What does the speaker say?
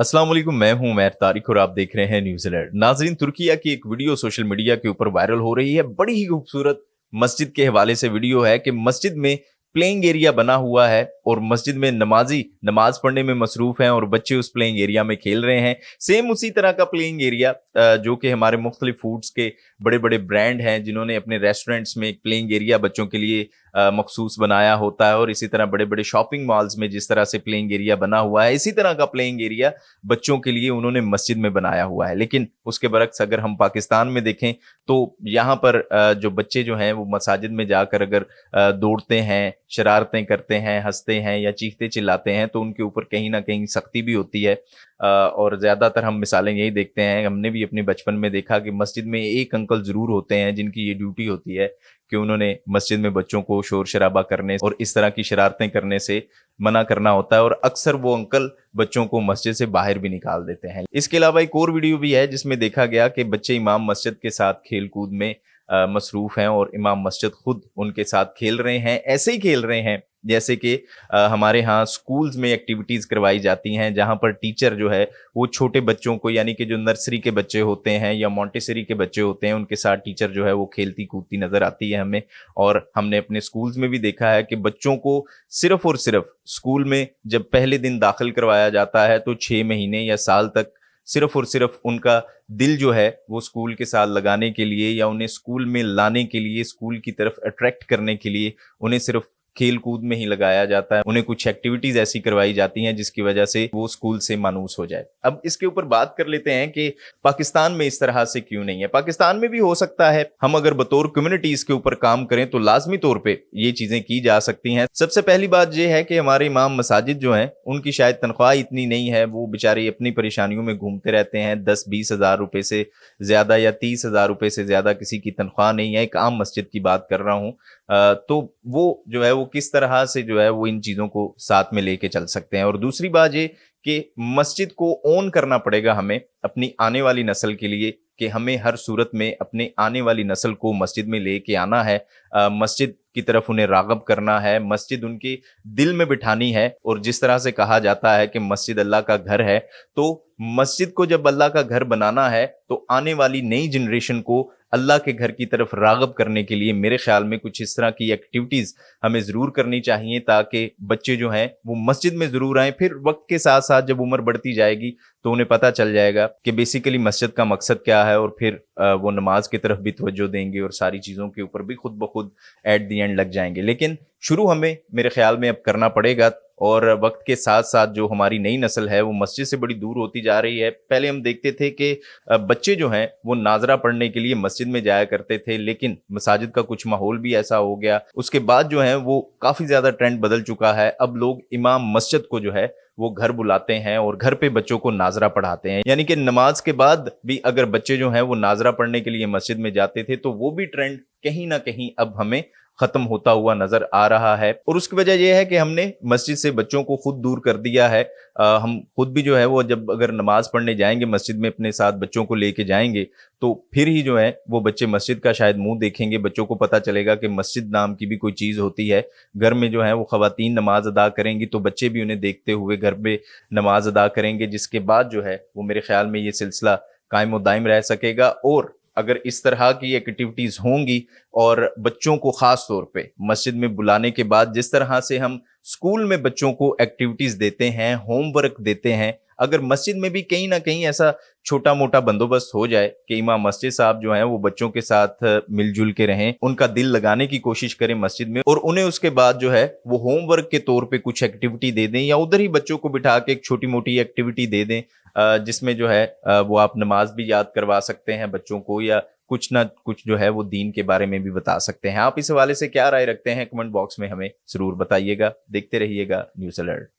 अस्सलाम वालेकुम, मैं हूं उमैर तारिक और आप देख रहे हैं न्यूज़ अलर्ट। नाज़रीन, तुर्किया की एक वीडियो सोशल मीडिया के ऊपर वायरल हो रही है। बड़ी ही खूबसूरत मस्जिद के हवाले से वीडियो है कि मस्जिद में प्लेइंग एरिया बना हुआ है और मस्जिद में नमाजी नमाज पढ़ने में मसरूफ हैं और बच्चे उस प्लेइंग एरिया में खेल रहे हैं। सेम उसी तरह का प्लेइंग एरिया जो कि हमारे मुख्तलिफ फूड्स के बड़े बड़े ब्रांड हैं जिन्होंने अपने रेस्टोरेंट्स में एक प्लेइंग एरिया बच्चों के लिए मखसूस बनाया होता है, और इसी तरह बड़े बड़े शॉपिंग मॉल्स में जिस तरह से प्लेइंग एरिया बना हुआ है, इसी तरह का प्लेइंग एरिया बच्चों के लिए उन्होंने मस्जिद में बनाया हुआ है। लेकिन उसके बरक्स अगर हम पाकिस्तान में देखें तो यहाँ पर जो बच्चे जो हैं वो मसाजिद में जाकर अगर दौड़ते हैं, शरारतें करते हैं, हंसते हैं या चीखते चिल्लाते हैं तो उनके ऊपर कहीं ना कहीं सख्ती भी होती है। और ज़्यादातर हम मिसालें यही देखते हैं, हमने भी अपने बचपन में देखा कि मस्जिद में एक अंकल ज़रूर होते हैं जिनकी ये ड्यूटी होती है कि उन्होंने मस्जिद में बच्चों को शोर शराबा करने और इस तरह की शरारतें करने से मना करना होता है, और अक्सर वो अंकल बच्चों को मस्जिद से बाहर भी निकाल देते हैं। इसके अलावा एक और वीडियो भी है जिसमें देखा गया कि बच्चे इमाम मस्जिद के साथ खेल कूद में मसरूफ हैं और इमाम मस्जिद खुद उनके साथ खेल रहे हैं। ऐसे ही खेल रहे हैं जैसे कि हमारे यहाँ स्कूल्स में एक्टिविटीज़ करवाई जाती हैं, जहाँ पर टीचर जो है वो छोटे बच्चों को, यानी कि जो नर्सरी के बच्चे होते हैं या मॉन्टेसरी के बच्चे होते हैं, उनके साथ टीचर जो है वो खेलती कूदती नज़र आती है हमें। और हमने अपने स्कूल्स में भी देखा है कि बच्चों को सिर्फ और सिर्फ स्कूल में जब पहले दिन दाखिल करवाया जाता है तो 6 महीने या साल तक सिर्फ और सिर्फ उनका दिल जो है वो स्कूल के साथ लगाने के लिए या उन्हें स्कूल में लाने के लिए, स्कूल की तरफ अट्रैक्ट करने के लिए उन्हें सिर्फ खेल कूद में ही लगाया जाता है। उन्हें कुछ एक्टिविटीज ऐसी करवाई जाती हैं जिसकी वजह से वो स्कूल से मानूस हो जाए। अब इसके ऊपर बात कर लेते हैं कि पाकिस्तान में इस तरह से क्यों नहीं है। पाकिस्तान में भी हो सकता है, हम अगर बतौर कम्युनिटी इसके ऊपर काम करें तो लाजमी तौर पे ये चीजें की जा सकती हैं। सबसे पहली बात यह है कि हमारे इमाम मसाजिद जो हैं उनकी शायद तनख्वाह इतनी नहीं है, वो बेचारे अपनी परेशानियों में घूमते रहते हैं। 10-20 हज़ार रुपए से ज्यादा या 30 हज़ार रुपए से ज्यादा किसी की तनख्वाह नहीं है। एक आम मस्जिद की बात कर रहा हूँ। तो वो जो है वो किस तरह से जो है वो इन चीज़ों को साथ में लेके चल सकते हैं। और दूसरी बात ये कि मस्जिद को ओन करना पड़ेगा हमें अपनी आने वाली नस्ल के लिए, कि हमें हर सूरत में अपने आने वाली नस्ल को मस्जिद में लेके आना है, मस्जिद की तरफ उन्हें राग़ब करना है, मस्जिद उनके दिल में बिठानी है। और जिस तरह से कहा जाता है कि मस्जिद अल्लाह का घर है, तो मस्जिद को जब अल्लाह का घर बनाना है तो आने वाली नई जनरेशन को अल्लाह के घर की तरफ राग़ब करने के लिए मेरे ख्याल में कुछ इस तरह की एक्टिविटीज़ हमें ज़रूर करनी चाहिए, ताकि बच्चे जो हैं वो मस्जिद में ज़रूर आएँ। फिर वक्त के साथ साथ जब उम्र बढ़ती जाएगी तो उन्हें पता चल जाएगा कि बेसिकली मस्जिद का मकसद क्या है, और फिर वो नमाज की तरफ भी तवज्जो देंगे और सारी चीज़ों के ऊपर भी खुद ब खुद एट दी एंड लग जाएंगे। लेकिन शुरू हमें मेरे ख्याल में अब करना पड़ेगा, और वक्त के साथ साथ जो हमारी नई नस्ल है वो मस्जिद से बड़ी दूर होती जा रही है। पहले हम देखते थे कि बच्चे जो हैं वो नाजरा पढ़ने के लिए मस्जिद में जाया करते थे, लेकिन मसाजिद का कुछ माहौल भी ऐसा हो गया। उसके बाद जो है वो काफ़ी ज़्यादा ट्रेंड बदल चुका है। अब लोग इमाम मस्जिद को जो है वो घर बुलाते हैं और घर पे बच्चों को नाजरा पढ़ाते हैं, यानी कि नमाज के बाद भी अगर बच्चे जो हैं वो नाजरा पढ़ने के लिए मस्जिद में जाते थे तो वो भी ट्रेंड कहीं ना कहीं अब हमें खत्म होता हुआ नजर आ रहा है। और उसकी वजह यह है कि हमने मस्जिद से बच्चों को खुद दूर कर दिया है। हम खुद भी जो है वो जब अगर नमाज पढ़ने जाएंगे मस्जिद में, अपने साथ बच्चों को लेके जाएंगे तो फिर ही जो है वो बच्चे मस्जिद का शायद मुंह देखेंगे। बच्चों को पता चलेगा कि मस्जिद नाम की भी कोई चीज़ होती है। घर में जो है वो खवातीन नमाज अदा करेंगी तो बच्चे भी उन्हें देखते हुए घर पे नमाज अदा करेंगे, जिसके बाद जो है वो मेरे ख्याल में ये सिलसिला कायम और दायम रह सकेगा। और अगर इस तरह की एक्टिविटीज़ होंगी और बच्चों को ख़ास तौर पे मस्जिद में बुलाने के बाद जिस तरह से हम स्कूल में बच्चों को एक्टिविटीज़ देते हैं, होमवर्क देते हैं, अगर मस्जिद में भी कहीं ना कहीं ऐसा छोटा मोटा बंदोबस्त हो जाए कि इमाम मस्जिद साहब जो हैं वो बच्चों के साथ मिलजुल के रहें, उनका दिल लगाने की कोशिश करें मस्जिद में, और उन्हें उसके बाद जो है वो होमवर्क के तौर पे कुछ एक्टिविटी दे दें या उधर ही बच्चों को बिठा के एक छोटी मोटी एक्टिविटी दे दें, जिसमें जो है वो आप नमाज भी याद करवा सकते हैं बच्चों को, या कुछ ना कुछ जो है वो दीन के बारे में भी बता सकते हैं। आप इस हवाले से क्या राय रखते हैं कमेंट बॉक्स में हमें जरूर बताइएगा। देखते रहिएगा न्यूज़ अलर्ट।